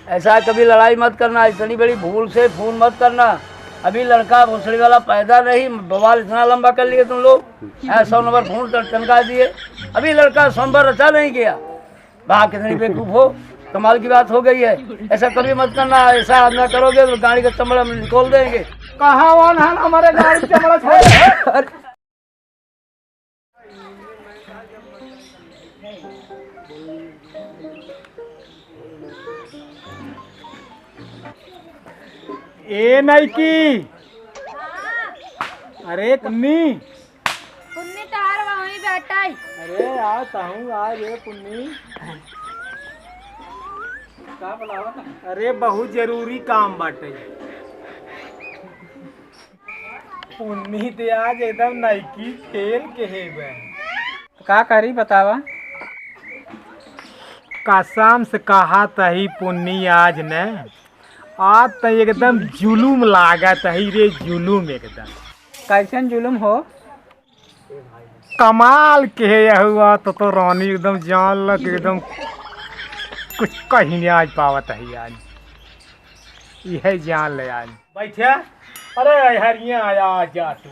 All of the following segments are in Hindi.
ऐसा कभी लड़ाई मत करना, इतनी बड़ी भूल से फोन मत करना। अभी लड़का भोसड़ी वाला पैदा नहीं, बवाल इतना लंबा कर लिए तुम लोग। 100 नंबर फोन टनका दिए, अभी लड़का सोमवार रचा नहीं गया। भाग कितनी बेवकूफ हो, कमाल की बात हो गई है। ऐसा कभी मत करना, ऐसा ना करोगे तो गाड़ी का चमड़ा हम निकोल देंगे। कहाँ वन है हमारे गाड़ी चमड़ा छोड़। ए नहीं की, अरे पुन्नी पुन्नी तार वहीं बैठा है। अरे आता हूँ आज रे पुन्नी, का बुलावा था? अरे बहुत जरूरी काम बाटे पुन्नी ते आज एकदम नाइकी खेल के है बे। का करी बतावा? कसम से कहा तही पुन्नी आज ने, आज तो एकदम जुलूम लागत है रे, जुलूम एकदम। कैसन जुलूम हो? कमाल के हुआ तो रानी एकदम जान लग, एकदम कुछ कहीं नहीं आज पावत है आज, यह जान ले आज। बैठे, अरे हरिया आया जा तू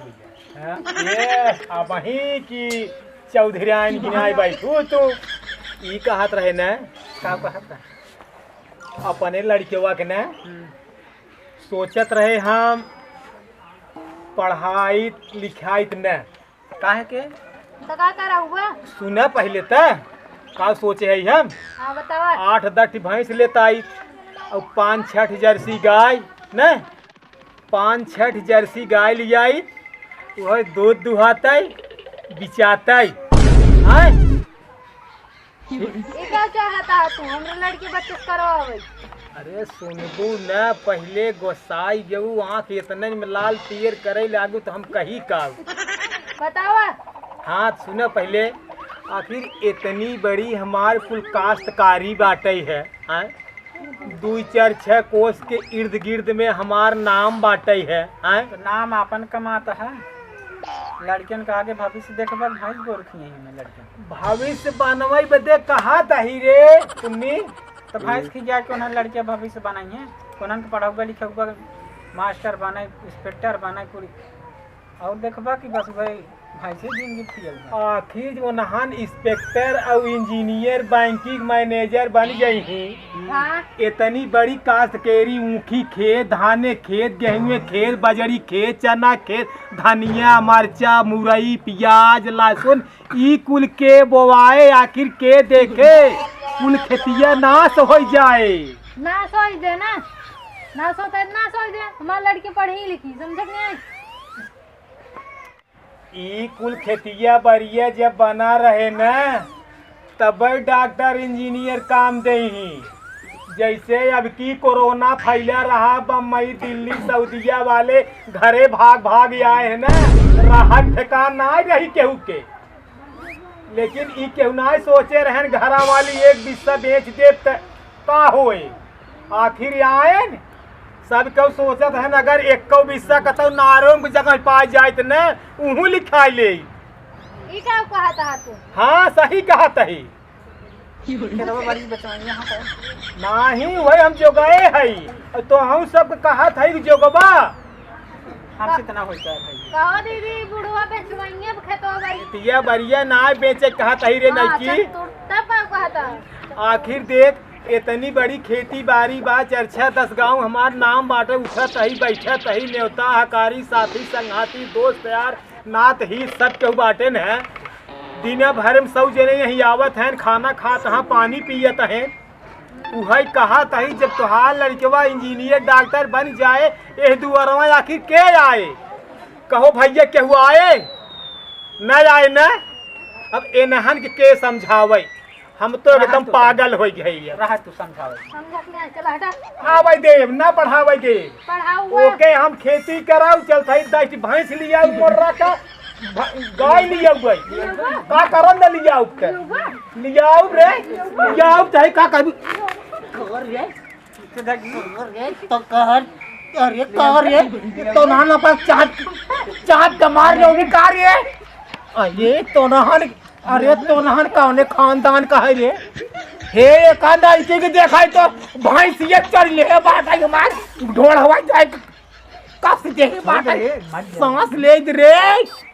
ये अब वहीं की चौधरी गिनाई बैठू तू। ई कहत रहे न, का कहत रहे? अपने लड़केवा के न सोचत रहे हम पढ़ाई लिखाई न, काहे के तो का करा हुआ? सुना पहले त का सोचे है हम। हाँ बतावा। 8-10 भैंस लेता और 5-6 जर्सी गाय न, 5-6 जर्सी गाय लिया, वह दूध दुहाता बिचाता। ये क्या चाहता है तू हमरे लड़के बच्चे करवावे? अरे सुनबू न, पहले गोसाई गऊ आँख इतने में लाल पियर करे लागू तो हम कही का बतावा। हाँ सुना पहले, आखिर इतनी बड़ी हमार कुल काश्तकारी बाटे है, 2-4-6 कोस के इर्द गिर्द में हमार नाम बाटे है। तो नाम आपन कमाता है, लड़कियन का आगे भविष्य देखबा भैंस गोरखी है लड़कियन भविष्य बनवाई बदे कहा तही रे तुमनी। तो भैंस की जा के उन्हें लड़कियां भविष्य बनाई है, उन्हें पढ़ाऊगा लिखाऊगा, मास्टर बनाए, इंस्पेक्टर बनाए पूरी, और देखबा कि बस भाई भैंसे जिंदगी थी। आखिर वो नहान इंस्पेक्टर और इंजीनियर बैंकिंग मैनेजर बन गई है। हाँ? इतनी बड़ी काश्तकारी, ऊखी खेत, धाने खेत, गेहूं खेत, बजरी खेत, चना खेत, धनिया मरचा मुरई प्याज लहसुन, ई कुल के बोवाए, आखिर के देखे कुल खेतिया नाश हो जाए। ना सोच दे ना, ना सोच दे, हमारे लड़के पढ़ी लिखी समझ नहीं। ई कुल खेतिया बरिया जब बना रहे न, तब डॉक्टर इंजीनियर काम दे ही। जैसे अब की कोरोना फैला रहा, बम्बई दिल्ली सऊदीया वाले घरे भाग भाग आए है न, राहत ठिकान ना रही केहू के। लेकिन ई केहू ना सोचे रहन घरा वाली एक बिस्सा बेच दे का होए, आखिर आए न सब क्यों सोचत है, अगर एक बिस्सा कतौ नारों की जगह पाई जाए तो न उहू लिखा ले। ई क्या कहता है तू? हाँ सही कहा तही नहीं वही हम जोगाए है, तो हम सब कहा था जोगबा हमसे इतना होता है भाई। कहो दीदी बुढ़वा बेचवाइए खेतवा बारी तिया बरिया ना बेचे कहा तही रे नहीं की। तब का कहता? आखिर देख इतनी बड़ी खेती बाड़ी बा, 4-10 गाँव हमार नाम बाटे, उठत ही बैठत ही, न्योता हकारी साथी संघाती दोस्त यार नात ही सब केहू बाटे न। दिन भर में 100 जने यही आवत हैं, खाना खात हैं, पानी पियत हैं। वही कहा तही जब तुहार लड़कवा इंजीनियर डॉक्टर बन जाए, एह दुआरवा आखिर के आए? कहो भैया केहू आए न आए न। अब एनहन के समझावे, हम तो एकदम पागल हो गए। रहा तू समझावे, चल हटा। आवे देव ना पढ़ावे दे, पढ़ाऊंगा। ओके हम खेती कराऊ, चलता 10 भैंस लिया मोर्रा का, गाय लिया का करम न लिया के लियाऊ रे, लियाऊ चाहे का कर तो कहर, अरे कहर ये तो नाना पास चाहत कमार रे कार्य। अरे तो नहन, अरे तो नहन कौने खानदान का है रे? हे कांदा इके के देखाई तो भैंसिया चढ़ ले बात आई हमार ढोल हवाई जाए कस दे बात आई सांस ले रे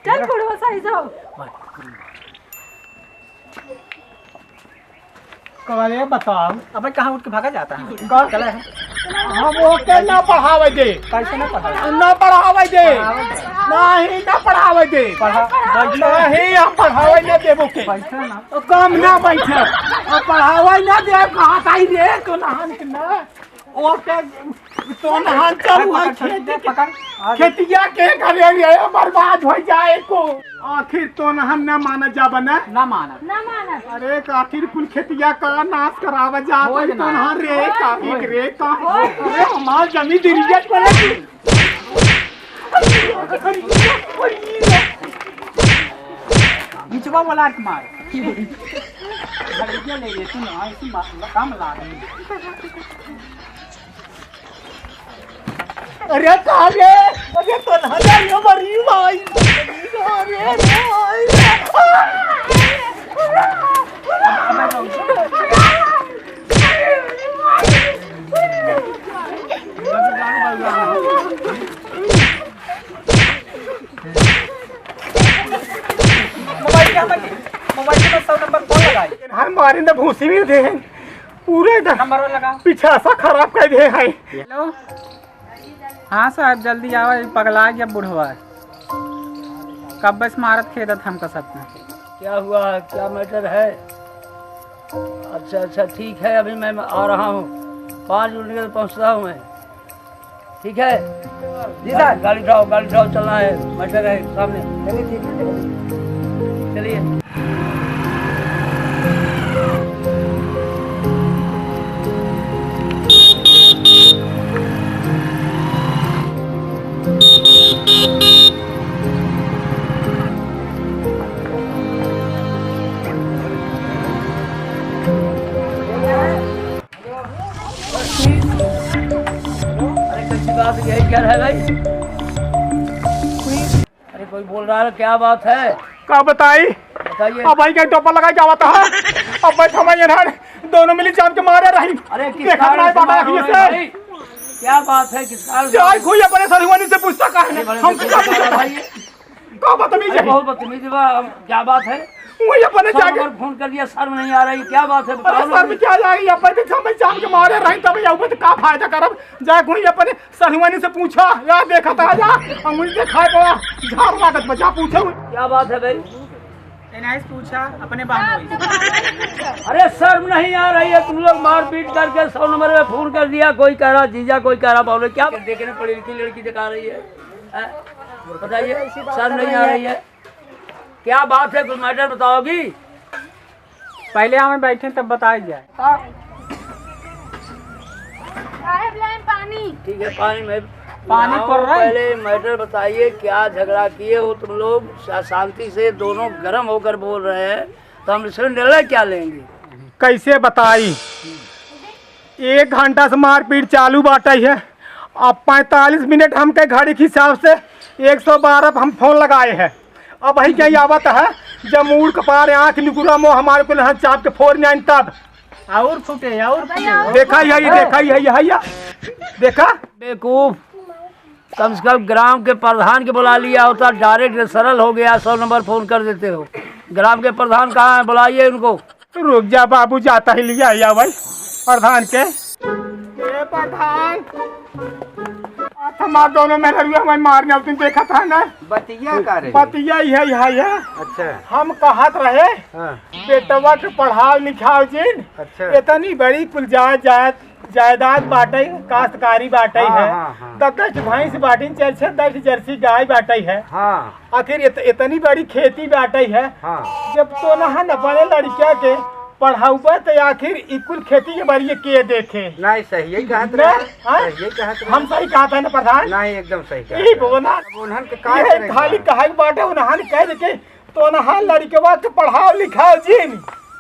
चल बुढ़वा सही जाओ। कवाले बताओ अब कहाँ उठ के भागा जाता है? का चला है हम वो के ना पढ़ावे दे कैसे ना पढ़ा? ना पढ़ावे दे नहीं ना पढ़ावे दे नहीं हम पढ़ावे ना देबो के पैसा ना तो काम ना बैठे अब पढ़ावे ना दे कहाँ आई रे तो नहान के ना ओ के तो नहान चल पकड़ खेतिया के करे रे बर्बाद हो जाए को आखिर तो नहान ना माना जा बना ना माना। ना माना अरे आखिर कुल खेतिया का नाश करावा जा तो नहान रे का अरे हमार जमीन दिरियत पड़े निचवा वाला के मार घड़िया ले ले तू ना ऐसी काम ला रही। अरे कहाँ रे अरे तो नहान रे मरी भाई अरे मोबाइल में 100 नंबर कौन लगाई? हम मारे ना भूसी भी दे पूरे नंबर लगा। पीछे ऐसा खराब कर दे है। हेलो हाँ साहब जल्दी आओ पगला गया बुढ़वा कब बस मारत खेदत हमका सपना। क्या हुआ, क्या मैटर है? अच्छा अच्छा ठीक है, अभी मैं आ रहा हूँ, 5 मिनट में पहुँचता हूँ मैं। ठीक है जी सर। गाड़ी उठाओ चलना है, मैटर है सामने। चलिए ठीक है चलिए। बात यही क्या है भाई? अरे कोई बोल रहा है, क्या बात है? का बताई बताइए। अब भाई का टोपा लगा क्या बात है? अब भाई थमाइए ना दोनों मिली जान के मारे रही। अरे किस देखा कारण नहीं से बाबा मार हो आखिर रहे से भाई? क्या बात है, किस कारण से? जाय कोई अपने सरहुआनी से पूछता का है हम बड़े क्या पूछता भाई, का बदतमीज है बहुत बदतमीजी बा। क्या बात है? वही अपने सब जाके नंबर फोन कर दिया, शर्म नहीं आ रही, क्या बात है अरे बताओ सर में ना। क्या जाएगी अपने समय जान के मारे रही तब या ऊपर का फायदा करब जाए कोई अपने सरहुआनी से पूछा या देखा था जा अंगुली देखा गया झाड़ लागत बचा पूछो क्या बात है भाई? एनआईएस पूछा अपने बाप अरे शर्म नहीं आ रही है? तुम लोग मारपीट करके 100 नंबर में फोन कर दिया, कोई कह रहा जीजा, कोई कह रहा बाबू। क्या देखने पड़ी लिखी लड़की दिखा रही है? बताइए, शर्म नहीं आ रही है? क्या बात है, कुछ मैटर बताओगी? पहले हमें बैठे तब बताया जाए। साहब लाइन पानी। ठीक है पानी में पानी आओ, पड़ रहा है। पहले मैटर बताइए, क्या झगड़ा किए हो तुम लोग? शांति से दोनों गर्म होकर बोल रहे हैं, तो हम इसमें निर्णय क्या लेंगे? कैसे बताई 1 घंटा से मारपीट चालू बाटई है। अब 45 मिनट हमके घड़ी के हिसाब से 112 हम फोन लगाए हैं। अब वही क्या आवत है जब मूड कपार आँख निकुरा मुँह हमारे को यहाँ चाप के फोड़ नहीं तब और फूटे और देखा है देखा बेवकूफ, कम से कम ग्राम के प्रधान के बुला लिया होता, डायरेक्ट सरल हो गया। 100 नंबर फोन कर देते हो। ग्राम के प्रधान कहाँ है? बुलाइए उनको। रुक जा बाबू, जाता ही लिया या भाई प्रधान के प्रधान हमार दोनों में हमें मारने तुम देखा था ना बतिया का रही। बतिया ही है। अच्छा हम कहत रहे हाँ। बेटवा के पढ़ाओ लिखाओ जिन अच्छा। इतनी बड़ी कुल जायदाद बाटे, काश्तकारी बाटे है, हाँ। 10 भैंस बाटी, 4-10 जर्सी गाय बाटे है। हाँ आखिर इतनी बड़ी खेती बाटे है। हाँ जब तो ना अपने लड़किया के पढ़ाऊबा तो आखिर इकुल खेती के बारे के देखे नहीं सही यही कहत ना? हाँ? सही कहत हम सही कहा था ना प्रधान? नहीं एकदम सही यही बोला उन्हन के ये खाली कहा बाटे उन्हान कह दे के तो नहा लड़केवा के पढ़ाओ लिखाओ जिन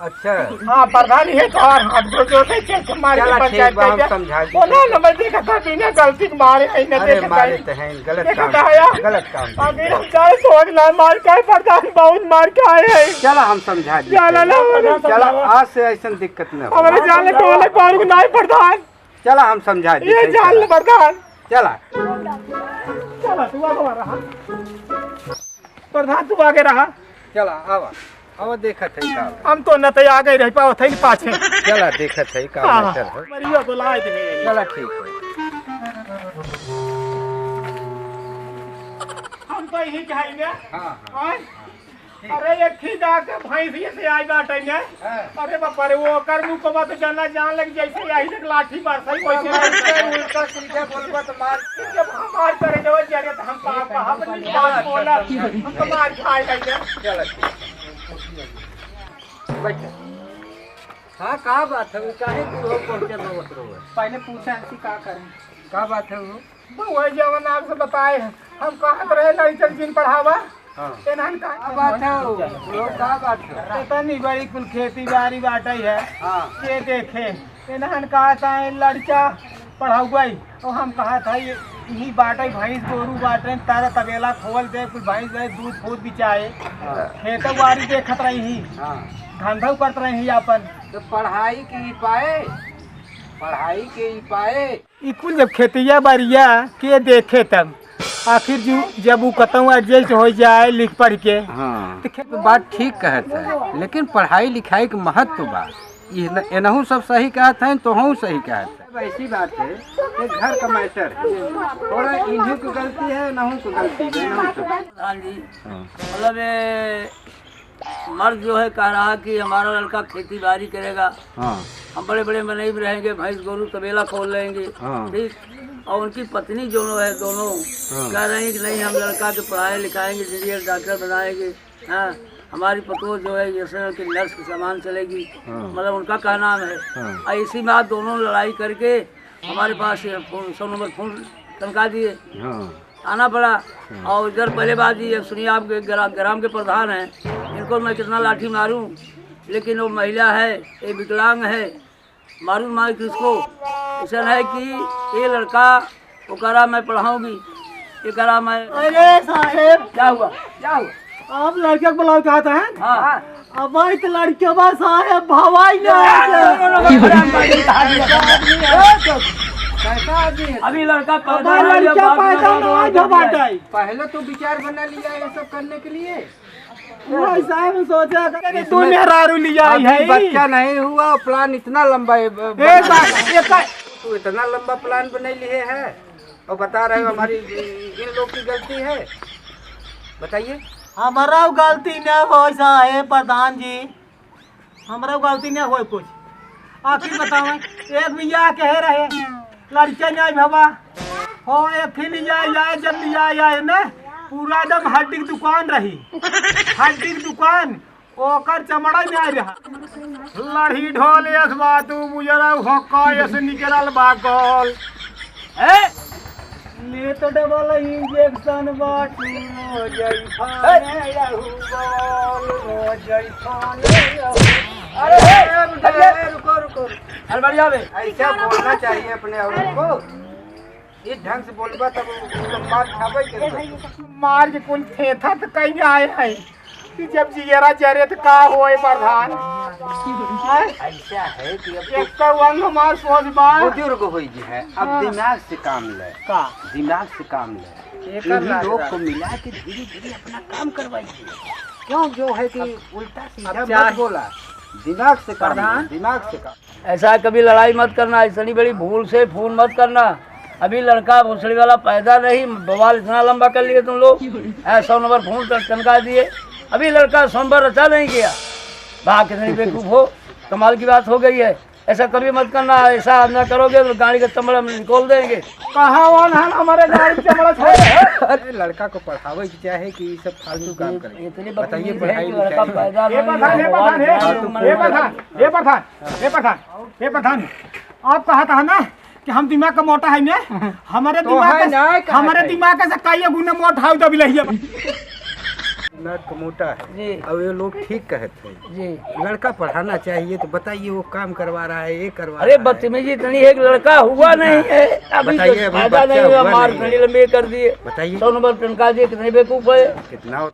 अच्छा हाँ प्रधान ये तो और हाथ को जोड़े चल के मार के चला पंचायत ठीक बा, हम कर समझा दी। बोला ना मैं देखा था बिना गलती के मारे आई ना अरे देखा मारे था तो हैं गलत देखा काम था आया गलत काम अभी हम चाहे सोच ना मार के आए, प्रधान बहुत मार के आए हैं चला हम समझा दी जाला ना चला आज से ऐसा दिक्कत न हो हमारे जाने को वाले पार को नहीं प्रधान चला हम समझा दी ये जान ले प्रधान चला चला तू आगे रहा प्रधान तू आगे रहा चला आवा आवा देखत है का हम तो न तो आगे रह पाओ थे पाछे चला देखत है का हाँ, चल मरियो तो लाए थे चला ठीक है हम तो यही कहेंगे हाँ हाँ? अरे ये खींचा के भैंसिए से आई बाटे ने अरे बापा रे वो कर मुंह को बात जाना जान लग जैसे यही तक लाठी मार सही वैसे उल्टा सीधा बोलबा तो मार जब हम मार करे जो जरे तो हम कहा अपनी बात बोला हम तो मार खाए गए चला बैठ हाँ का बात है काहे तू हो पहुंचे नवत रहो पहले पूछा है कि का करें। का बात है वो तो वही जवन आपसे बताए हम कहत रहे लड़कन जिन पढ़ावा हाँ एनहन का बात है वो का बात है इतनी बड़ी कुल खेती बाड़ी बाटे है हाँ ये देखे इन्हन कहा था लड़का पढ़ाऊगा और हम कहा था यही बाटे भैंस गोरू बाटे तारा तबेला खोल दे कुछ भैंस दे दूध फूद बिचाए खेत बाड़ी देखत रही हाँ धंधा करत रही अपन तो पढ़ाई की पढ़ाई के ही पाए ई कुल जब खेतिया बाड़िया के देखे तब आखिर जब वो कतऊ एडजस्ट हो जाए लिख पढ़ के हाँ तो बात ठीक कहत है लेकिन पढ़ाई लिखाई के महत्व बा एनहू सब सही कहत है तो हम सही कहत है ऐसी बात है कि घर का मैटर है थोड़ा इन्हीं की गलती है नहू की गलती है हाँ जी मतलब ये मर्द जो है कह रहा कि हमारा लड़का खेती बाड़ी करेगा हाँ हम बड़े बड़े मनई में रहेंगे भैंस गोरू तबेला खोल लेंगे हाँ। ठीक और उनकी पत्नी दोनों है दोनों कह रही हैं कि नहीं हम लड़का के पढ़ाए लिखाएंगे इंजीनियर डॉक्टर बनाएंगे हाँ हमारी पतोह जो है जैसे कि नर्स की सामान चलेगी मतलब उनका कहना है और इसी में आप दोनों लड़ाई करके हमारे पास 100 नंबर फोन तनखा दिए आना पड़ा और इधर पहले बात ये सुनिए आप ग्राम के प्रधान हैं इनको मैं कितना लाठी मारूं लेकिन वो महिला है ये विकलांग है मारूं मार किसको ऐसा है कि ये लड़का वो करा मैं पढ़ाऊंगी ये करा मैं अरे साहेब क्या हुआ आप लड़के को बुलाओ चाहते हैं हाँ अब तो लड़के बस साहेब भवाई अभी लड़का पहले तो विचार बना लिया ये सब करने के लिए साहब सोचा तू मेहरारू लिया है बच्चा नहीं हुआ प्लान इतना लंबा है तो इतना लंबा प्लान बना लिए है और बता रहे हो हमारी इन लोग की गलती है बताइए हमारा गलती न हो साहेब प्रधान जी हमारा गलती न हो कुछ आखिर बताओ एक भैया कह रहे लड़के नहीं भवा हो एक ही लिया आए जब लिया आए न पूरा एकदम हड्डी की दुकान रही हड्डी की दुकान ओकर चमड़ा में आ रहा लड़ी ढोल यस बातू मुजरा होका यस निकरल बागल ले तो डबल इंजेक्शन बाटू रो जई फाने रहू बोल रो जई फाने अरे रुको अरे बढ़िया बे ऐसा बोलना चाहिए अपने औरत को इस ढंग से बोलबा तब मार खावे के मार के कुल थेथा तो कहीं आए हैं कि जब जियरा जरे तो का होए प्रधान ऐसा है कि अब एक तो वंग हमार सोच बार बुजुर्ग हो जी है अब दिमाग से काम ले का दिमाग से काम ले इन्हीं लोग को मिला के धीरे धीरे अपना काम करवाइए क्यों जो है कि उल्टा सीधा मत बोला दिमाग से काम ले, दिमाग से काम ऐसा कभी लड़ाई मत करना इतनी बड़ी भूल से फोन मत करना अभी लड़का भोसड़ी वाला पैदा नहीं बवाल इतना लंबा कर लिए तुम लोग 100 नंबर फोन तनखा दिए अभी लड़का सोमवार रचा नहीं गया भाग कितनी बेवकूफ हो कमाल की बात हो गई है ऐसा कभी मत करना ऐसा न करोगे तो गाड़ी का चमड़ा हम निकोल देंगे कहाँ वन हमारे गाड़ी चमड़ा छोड़ अरे लड़का को पढ़ावे की चाहे कि ये सब फालतू काम करे इतनी बताइए बदतमीज है पढ़ाई कि लड़का लिखाई पैदा ये प्रधान आप कहा था ना कि हम दिमाग का मोटा है ना हमारे तो है ना, दिमाग कहा हमारे है। दिमाग का कई गुना मोटा है दबी लही नट मोटा है जी और ये लोग ठीक कहते हैं। जी। लड़का पढ़ाना चाहिए तो बताइए, वो काम करवा रहा है, ये करवा अरे रहा है। बदतमीजी इतनी है कि लड़का हुआ नहीं है, अभी बताइए, तो अभी फायदा बच्चा नहीं हुआ, हुआ मार नहीं है। खड़ी लंबे कर दिए, बताइए 100 नंबर टनका दिए, कितने बेवकूफ है। कितना